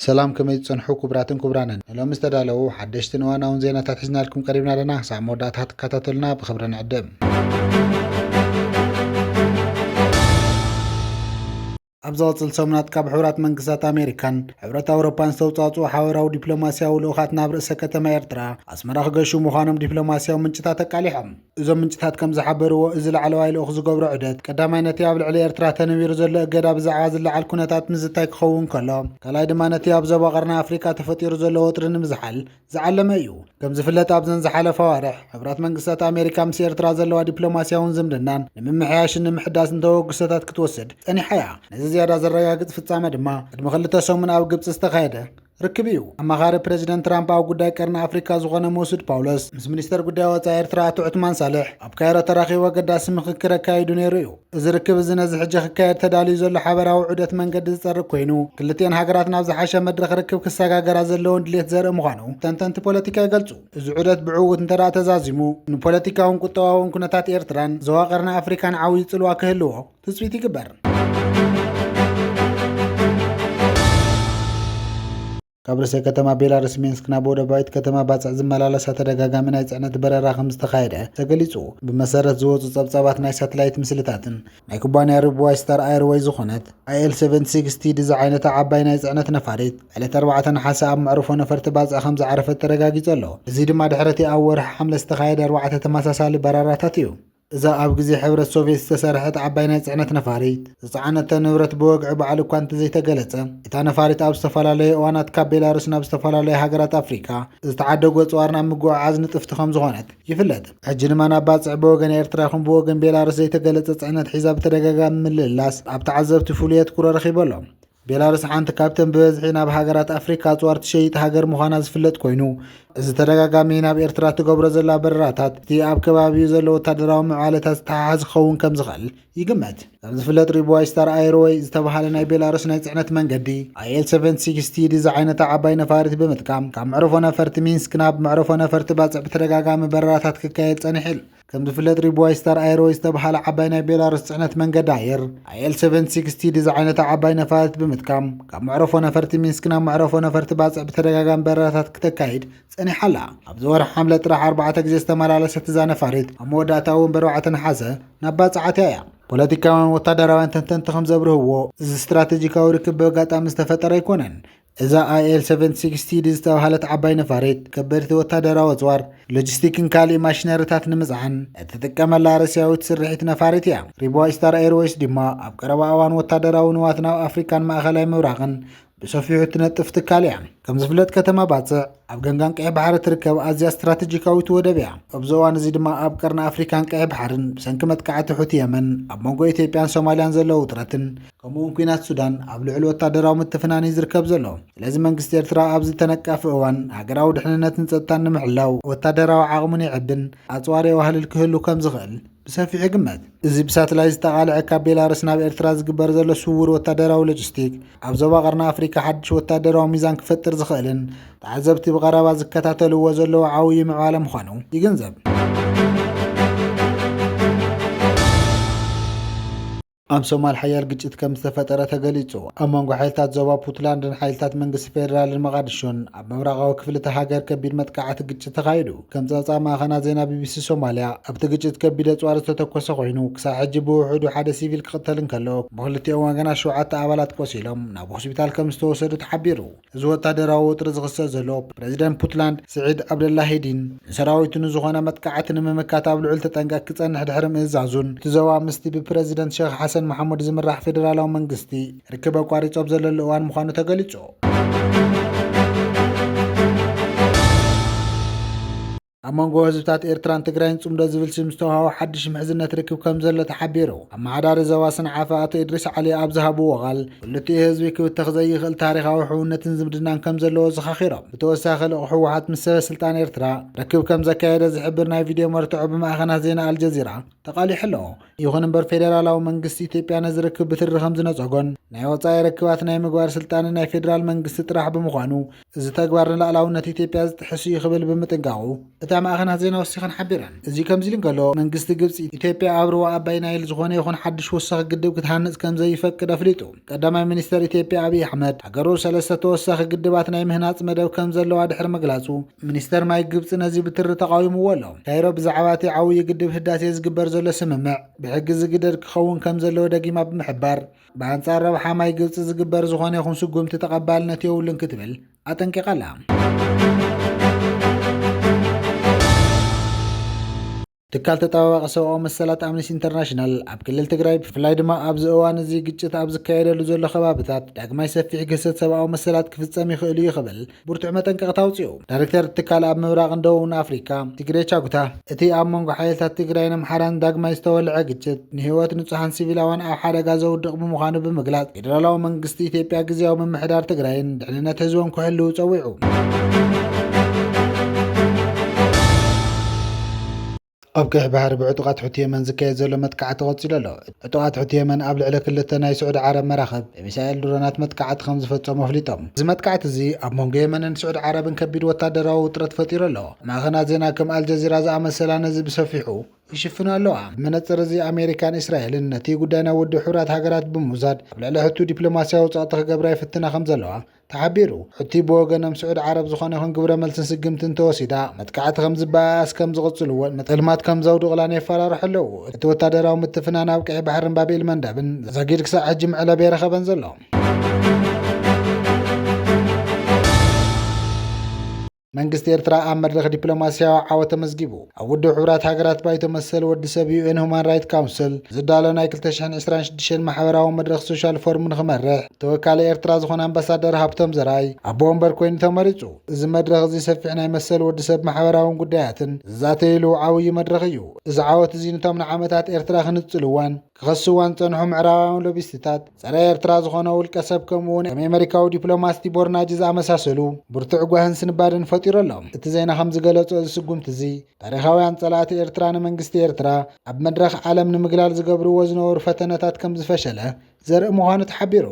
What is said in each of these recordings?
ሰላም ከመይ ጽንሑ ክብራትን ክብራንን ሎም ዝተዳለው ሓደሽትን እዋናውን ዜናታት ሒዝና ልኩም ቀሪብና ኣለና ሳዕ መወዳእታት ተከታተሉና ብክብሪ ንዕድም ኣብዛ ወፅል ሰሙናት ካብ ሕብራት መንግስታት ኣሜሪካን ሕብረት ኣውሮፓን ዝተውጻጽኡ ሓበራዊ ዲፕሎማስያዊ ልኡኻት ናብ ርእሰ ከተማ ኤርትራ ኣስመራ ክገሹ ምዃኖም ዲፕሎማስያዊ ምንጭታት ኣቃሊሖም እዞም ምንጭታት ከም ዝሓበርዎ እዚ ላዕለዋይ ልኡኽ ዝገብሮ ዑደት ቀዳማይ ነቲ ኣብ ልዕሊ ኤርትራ ተነቢሩ ዘሎ እገዳ ብዛዕባ ዝለዓል ኩነታት ምዝታይ ክኸውን ከሎ ካልኣይ ድማ ነቲ ኣብ ዞባ ቀርኒ ኣፍሪካ ተፈጢሩ ዘሎ ወጥሪ ንምዝሓል ዝዓለመ እዩ ከም ዝፍለጥ ኣብ ዝሓለፈ ኣዋርሕ ሕብራት መንግስታት ኣሜሪካ ምስ ኤርትራ ዘለዋ ዲፕሎማስያውን ዝምድናን ንምምሕያሽን ንምሕዳስን ተወግሶታት ክትወስድ ጸኒሓ እያ ዝያዳ ዘረጋግጽ ፍጻመ ድማ ቅድሚ ክልተ ሰሙን ኣብ ግብጽ ዝተኻየደ ርክብ እዩ ኣማኻሪ ፕሬዚደንት ትራምፕ ኣብ ጉዳይ ቀርኒ ኣፍሪካ ዝኾነ መሱድ ፓውሎስ ምስ ሚኒስተር ጉዳይ ወጻኢ ኤርትራ ኣቶ ዑትማን ሳልሕ ኣብ ካይሮ ተራኺቡ ኣገዳሲ ምክክር ኣካይዱ ነይሩ እዩ እዚ ርክብ እዚ ነዚ ሕጂ ክካየድ ተዳልዩ ዘሎ ሓበራዊ ዑደት መንገዲ ዝጸርግ ኮይኑ ክልቲአን ሃገራት ናብ ዝሓሸ መድረኽ ርክብ ክሰጋገራ ዘለዎን ድሌት ዘርኢ ምዃኑ ተንተንቲ ፖለቲካ ይገልጹ እዚ ዑደት ብዕውት እንተደኣ ተዛዚሙ ንፖለቲካውን ቁጠባውን ኩነታት ኤርትራን ዞባ ቀርኒ ኣፍሪካን ዓብዪ ጽልዋ ክህልዎ ትጽቢት ይግበር ካብ ርእሰ ከተማ ቤላሩስ ሚንስክ ናብ ወደባዊት ከተማ ባጽዕ ዝመላለሳ ተደጋጋሚ ናይ ጽዕነት በረራ ከም ዝተኻየደ ተገሊጹ ብመሰረት ዝወፁ ጸብጻባት ናይ ሳተላይት ምስልታትን ናይ ኩባንያ ሪብዋይ ስታር ኤርዌይ ዝኾነት IL-760 ዲዛይነታ ዓባይ ናይ ጽዕነት ነፋሪት ዕለት 4 ነሓሰ ኣብ መዕርፎ ነፈርቲ ባጽዕ ከም ዝዓረፈት ተረጋጊጹ ኣሎ እዚ ድማ ድሕረቲ ኣብ ወርሒ ሓምለ ዝተኻየደ 4 ተመሳሳሊ በረራታት እዩ እዛ ኣብ ግዜ ሕብረት ሶቪየት ዝተሰርሐት ዓባይ ናይ ጽዕነት ነፋሪት ዝጸዓነተ ንብረት ብወግዒ በዓል እኳ እንተዘይተገለጸ እታ ነፋሪት ኣብ ዝተፈላለየ እዋናት ካብ ቤላሩስ ናብ ዝተፈላለየ ሃገራት ኣፍሪካ ዝተዓደጉ ኣጽዋር ናብ ምጉዕዓዝ ንጥፍቲ ከም ዝኾነት ይፍለጥ ሕጂ ድማ ናብ ባጽዕ ብወገን ኤርትራ ይኹን ብወገን ቤላሩስ ዘይተገለጸ ጽዕነት ሒዛ ብተደጋጋሚ ምልልላስ ኣብ ተዓዘብቲ ፍሉይ ኣትኩሮ ረኺቡ ኣሎ ቤላሩስ ሓንቲ ካብተን ብበዝሒ ናብ ሃገራት ኣፍሪካ ኣጽዋር ትሸይጥ ሃገር ምዃና ዝፍለጥ ኮይኑ እዚ ተደጋጋሚ ናብ ኤርትራ ትገብሮ ዘላ በረራታት እቲ ኣብ ከባቢኡ ዘሎ ወታደራዊ ምዕባለታት ዝተሓሓዝ ክኸውን ከም ዝኽእል ይግመት ከም ዝፍለጥ ሪብዋይ ስታር ኤርዌይ ዝተባሃለ ናይ ቤላሩስ ናይ ጽዕነት መንገዲ IL-760 ዲዛይነታ ዓባይ ነፋሪት ብምጥቃም ካብ መዕርፎ ነፈርቲ ሚንስክ ናብ መዕርፎ ነፈርቲ ባጽዕ ብተደጋጋሚ በረራታት ክካየድ ጸኒሑ ከም ዝፍለጥ ሪብዋይ ስታር ኤርዌይ ዝተባሃለ ዓባይ ናይ ቤላሩስ ጽዕነት መንገዲ ኣየር IL-760 ዲዛይነታ ዓባይ ነፋሪት ብምጥቃም ካብ መዕርፎ ነፈርቲ ሚንስክ ናብ መዕርፎ ነፈርቲ ባጽዕ ብተደጋጋሚ በረራታት ክትካየድ ጸኒሓላ ኣብዚ ወርሒ ሓምለ ጥራሕ 4 ግዜ ዝተመላለሰት እዛ ነፋሪት ኣብ መወዳእታ እውን ብ4 ነሓሰ ናብ ባጽዕ ኣትያ እያ ፖለቲካውን ወታደራውን ተንተንቲ ከም ዘብርህዎ እዚ ስትራቴጂካዊ ርክብ ብኣጋጣሚ ዝተፈጠረ ኣይኮነን እዛ IL-760 ዝተባሃለት ዓባይ ነፋሪት ከበድቲ ወታደራዊ ኣጽዋር ሎጂስቲክን ካልእ ማሽነሪታት ንምጽዓን እትጥቀመላ ሩስያዊት ስርሒት ነፋሪት እያ ሪብዋይ ስታር ኤርዌይስ ድማ ኣብ ቀረባ እዋን ወታደራዊ ንዋት ናብ ኣፍሪካን ማእኸላይ ምብራቕን ብሰፊሑ ትነጥፍ ትካል እያ ከም ዝፍለጥ ከተማ ባጽዕ ኣብ ገንጋን ቀይሕ ባሕሪ ትርከብ ኣዝያ ስትራቴጂካዊት ወደብ እያ ኣብዚ እዋን እዚ ድማ ኣብ ቀርኒ ኣፍሪካን ቀይሕ ባሕርን ብሰንኪ መጥቃዕቲ ሑቲ የመን ኣብ መንጎ ኢትዮጵያን ሶማልያን ዘለዎ ውጥረትን ከምኡውን ኩናት ሱዳን ኣብ ልዕሊ ወታደራዊ ምትፍናን ዝርከብ ዘሎ ስለዚ መንግስቲ ኤርትራ ኣብዚ ተነቃፊ እዋን ሃገራዊ ድሕንነትን ጸጥታን ንምሕላው ወታደራዊ ዓቕሙን ይዕብን ኣጽዋር የዋህልል ክህሉ ከም ዝኽእል ብሰፊሕ ይግመት እዚ ብሳተላይት ዝተቃልዐ ካብ ቤላሩስ ናብ ኤርትራ ዝግበር ዘሎ ስውር ወታደራዊ ሎጂስቲክ ኣብ ዞባ ቀርኒ ኣፍሪካ ሓድሽ ወታደራዊ ሚዛን ክፈጥር ዝኽእልን ተዓዘብቲ ብቐረባ ዝከታተልዎ ዘለዎ ዓብዪ ምዕባለ ምዃኑ ይግንዘብ ኣብ ሶማል ሓያል ግጭት ከም ዝተፈጠረ ተገሊጹ ኣብ መንጎ ሓይልታት ዞባ ፑንትላንድን ሓይልታት መንግስቲ ፌደራልን መቃዲሾን ኣብ ምብራቃዊ ክፍሊ እቲ ሃገር ከቢድ መጥቃዕቲ ግጭት ተኻይዱ ከም ጸብጻብ ማእኸናት ዜና ቢቢሲ ሶማልያ ኣብቲ ግጭት ከቢድ ኣጽዋር ዝተተኮሰ ኮይኑ ክሳብ ሕጂ ብውሕዱ ሓደ ሲቪል ክቕተል እንከሎ ብኽልቲኦም ወገናት 7 ኣባላት ቆሲሎም ናብ ሆስፒታል ከም ዝተወሰዱ ተሓቢሩ እዚ ወታደራዊ ውጥሪ ዝኽሰት ዘሎ ፕሬዚደንት ፑንትላንድ ስዒድ ዓብደላሂዲን ንሰራዊቱ ንዝኾነ መጥቃዕቲ ንምምካት ኣብ ልዑል ተጠንቀቅ ክጸንሕ ድሕሪ ምእዛዙን እቲ ዞባ ምስቲ ብፕሬዚደንት ሼክ ሓሰን محمد زمرح فدرالو منግስቲ ርክብ ኣቋሪጾ ኣብ ዘለሉ እዋን ምዃኑ ተገሊጹ ኣብ መንጎ ህዝብታት ኤርትራን ትግራይን ጽምዶ ዝብል ስም ዝተዋሃቦ ሓድሽ ምሕዝነት ርክብ ከም ዘሎ ተሓቢሩ ኣብ ማሕዳሪ ዞባ ሰንዓፈ ኣቶ ኢድሪስ ዓሊ ኣብ ዝሃብዎ ቃል ክልቲኡ ህዝቢ ክብተኽ ዘይኽእል ታሪኻዊ ሕውነትን ዝምድናን ከም ዘለዎ ዘኻኺሮም ብተወሳኺ ልኡኽ ሕወሓት ምስ ሰበ ስልጣን ኤርትራ ርክብ ከም ዘካየደ ዝሕብር ናይ ቪድዮ መርትዖ ብማእኸናት ዜና አልጀዚራ ተቃሊሑ ኣሎ ይኹን እምበር ፌደራላዊ መንግስቲ ኢትዮጵያ ነዚ ርክብ ብትሪ ከም ዝነፀጎን ናይ ወጻኢ ርክባት ናይ ምግባር ስልጣን ናይ ፌደራል መንግስቲ ጥራሕ ብምዃኑ እዚ ተግባር ንላዕላውነት ኢትዮጵያ ዝጥሕስ እዩ ክብል ብምጥንቃቑ እታ ማእኸናት ዜና ወሲኸን ሓቢረን እዚ ከምዚ ኢሉ እንከሎ መንግስቲ ግብፂ ኢትዮጵያ ኣብ ሩባ ኣባይ ናይል ዝኾነ ይኹን ሓድሽ ወሳኺ ግድብ ክትሃንጽ ከም ዘይፈቅድ ኣፍሊጡ ቀዳማይ ሚኒስተር ኢትዮጵያ ኣብይ ኣሕመድ ሃገሩ ሰለስተ ተወሳኺ ግድባት ናይ ምህናፅ መደብ ከም ዘለዋ ድሕሪ መግላጹ ሚኒስተር ማይ ግብፂ ነዚ ብትሪ ተቃዊምዎ ኣሎ። ካይሮ ብዛዕባ እቲ ዓብዪ ግድብ ህዳሴ ዝግበር ዘሎ ስምምዕ ብሕጊ ዝግደድ ክኸውን ከም ዘለዎ ደጊማ ብምሕባር ብኣንጻር ረብሓ ማይ ግብፂ ዝግበር ዝኾነ ይኹን ስጉምቲ ተቐባልነት የብሉን ክትብል ኣጠንቂቓላ። ትካል ተጠባባቂ ሰብኣዊ መሰላት ኣምነስቲ ኢንተርናሽናል ኣብ ክልል ትግራይ ብፍላይ ድማ ኣብዚ እዋን እዚ ግጭት ኣብ ዝካየደሉ ዘሎ ከባቢታት ዳግማይ ሰፊሕ ግሰት ሰብኣዊ መሰላት ክፍጸም ይኽእሉ እዩ ክብል ብርቱዕ መጠንቀቕታ ኣውፂኡ። ዳይሬክተር ትካል ኣብ ምብራቕን ደቡብን ኣፍሪካ ትግሬ ቻጉታ እቲ ኣብ መንጎ ሓይልታት ትግራይን ኣምሓራን ዳግማይ ዝተወልዐ ግጭት ንህይወት ንጹሃን ሲቪላውያን ኣብ ሓደጋ ዘውድቕ ብምዃኑ ብምግላጽ ፌደራላዊ መንግስቲ ኢትዮጵያ ግዝያዊ ምምሕዳር ትግራይን ድሕንነት ህዝቦም ክሕልው ጸዊዑ። ኣብ ቀይሕ ባሕሪ ብዕጡቓት ሕቲ የመን ዝካየድ ዘሎ መጥቃዕቲ ቀፂሉ ኣሎ። ዕጡቓት ሕቲ የመን ኣብ ልዕሊ ክልተ ናይ ስዑድ ዓረብ መራኸብ ብሚሳኤል ድሮናት መጥቃዕቲ ከም ዝፈጸሙ ኣፍሊጦም። እዚ መጥቃዕቲ እዚ ኣብ መንጎ የመንን ስዑድ ዓረብን ከቢድ ወታደራዊ ውጥረት ፈጢሩ ኣሎ። ማእኸናት ዜና ከም ኣልጀዚራ ዝኣመሰላ ነዚ ብሰፊሑ ይሽፍኑ ኣለዋ። ብመነጽር እዚ ኣሜሪካን እስራኤልን ነቲ ጉዳይ ናብ ውድብ ሕቡራት ሃገራት ብምውሳድ ኣብ ልዕሊ ሕቱ ዲፕሎማስያዊ ጸቕጢ ክገብራ ይፍትና ከም ዘለዋ ተሓቢሩ። ሕቲ ብወገኖም ስዑድ ዓረብ ዝኾነ ይኹን ግብረ መልስን ስግምትን ተወሲዳ መጥቃዕቲ ከም ዝበኣስ ከም ዝቕጽልዎን መጥልማት ከም ዘውድቕላን የፈራርሑ ኣለዉ። እቲ ወታደራዊ ምትፍናን ኣብ ቀይሕ ባሕርን ባቤል መንደብን ዘጊድ ክሳዕ ሕጂ ምዕለብ የረኸበን ዘሎ። መንግስቲ ኤርትራ ኣብ መድረኽ ዲፕሎማስያዊ ዓወት ተመዝጊቡ። ኣብ ውድብ ሕቡራት ሃገራት ባይቶ መሰል ወዲ ሰብ ዩኤን ሁማን ራይት ካውንስል ዝዳሎ ናይ 2026 ማሕበራዊ መድረኽ ሶሻል ፎርም ንኽመርሕ ተወካሊ ኤርትራ ዝኾነ ኣምባሳደር ሃብቶም ዘራይ ኣብ ወንበር ኮይኑ ተመሪጹ። እዚ መድረኽ እዚ ሰፊሕ ናይ መሰል ወዲ ሰብ ማሕበራውን ጉዳያትን ዝዛተይሉ ዓብዪ መድረኽ እዩ። እዚ ዓወት እዚ ነቶም ንዓመታት ኤርትራ ክንጽልዋን ክኸስዋን ጸንሑ ምዕራባውያን ሎቢስትታት ጸረ ኤርትራ ዝኾነ ውልቀ ሰብ ከምኡውን ከም ኣሜሪካዊ ዲፕሎማት ቲቦር ናጂ ዝኣመሳሰሉ ብርቱዕ ጓህን ስንባድን ፈጢሩ ኣሎ። እቲ ዜና ከም ዝገለጾ እዚ ስጉምቲ እዚ ታሪኻውያን ጸላእቲ ኤርትራ ንመንግስቲ ኤርትራ ኣብ መድረኽ ዓለም ንምግላል ዝገብርዎ ዝነበሩ ፈተነታት ከም ዝፈሸለ ዘርኢ ምዃኑ ተሓቢሩ።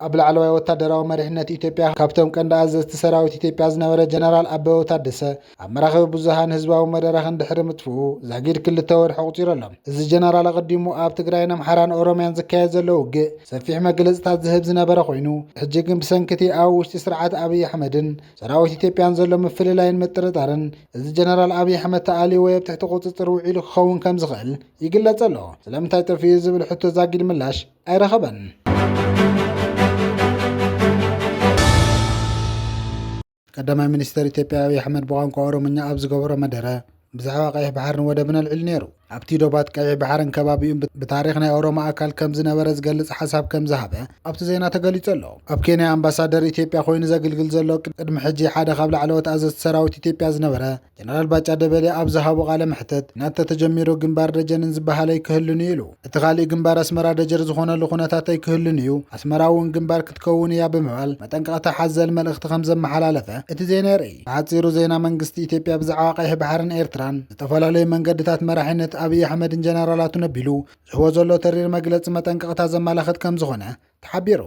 ኣብ ላዕለዋይ ወታደራዊ መሪሕነት ኢትዮጵያ ካብቶም ቀንዲ ኣዘዝቲ ሰራዊት ኢትዮጵያ ዝነበረ ጀነራል ኣበበ ታደሰ ኣብ መራኸቢ ብዙሃን ህዝባዊ መደረኽን ድሕሪ ምጥፍኡ ዛጊድ 2 ወርሒ ቁፂሩ ኣሎ። እዚ ጀነራል ኣቐዲሙ ኣብ ትግራይን ኣምሓራን ኦሮምያን ዝካየድ ዘሎ ውግእ ሰፊሕ መግለጽታት ዝህብ ዝነበረ ኮይኑ ሕጂ ግን ብሰንኪቲ ኣብ ውሽጢ ስርዓት ኣብይ ኣሕመድን ሰራዊት ኢትዮጵያን ዘሎ ምፍልላይን ምጥርጣርን እዚ ጀነራል ኣብይ ኣሕመድ ተኣልዩ ወይ ኣብ ትሕቲ ቁፅጥር ውዒሉ ክኸውን ከም ዝኽእል ይግለጽ ኣሎ። ስለምንታይ ጠፍዩ ዝብል ሕቶ ዛጊድ ምላሽ ኣይረኸበን። ቀዳማይ ሚኒስተር ኢትዮጵያ ኣብይ ኣሕመድ ብቋንቋ ኦሮምኛ ኣብ ዝገበሮ መደረ ብዛዕባ ቀይሕ ባሕርን ወደብን ኣልዒሉ ነይሩ። ኣብቲ ዶባት ቀይሕ ባሕርን ከባቢኡን ብታሪክ ናይ ኦሮሞ ኣካል ከም ዝነበረ ዝገልጽ ሓሳብ ከም ዝሃበ ኣብቲ ዜና ተገሊጹ ኣሎ። ኣብ ኬንያ ኣምባሳደር ኢትዮጵያ ኮይኑ ዘገልግል ዘሎ ቅድሚ ሕጂ ሓደ ካብ ላዕለዎት ኣዘዝቲ ሰራዊት ኢትዮጵያ ዝነበረ ጀነራል ባጫ ደበሌ ኣብ ዝሃቦ ቃለ መሕተት ናተ ተጀሚሩ ግንባር ደጀንን ዝበሃለ ይክህሉን እዩ ኢሉ። እቲ ካልእ ግንባር ኣስመራ ደጀር ዝኾነሉ ኩነታት ኣይክህሉን እዩ፣ ኣስመራ እውን ግንባር ክትከውን እያ ብምባል መጠንቀቕታ ሓዘል መልእኽቲ ከም ዘመሓላለፈ እቲ ዜና የርኢ። ብሓፂሩ ዜና መንግስቲ ኢትዮጵያ ብዛዕባ ቀይሕ ባሕርን ኤርትራን ዝተፈላለዩ መንገድታት መራሒነት ኣብይ ኣሕመድን ጀነራላቱ ነቢሉ ዝህቦ ዘሎ ተሪር መግለፂ መጠንቀቕታ ዘመላኽት ከም ዝኾነ ተሓቢሩ።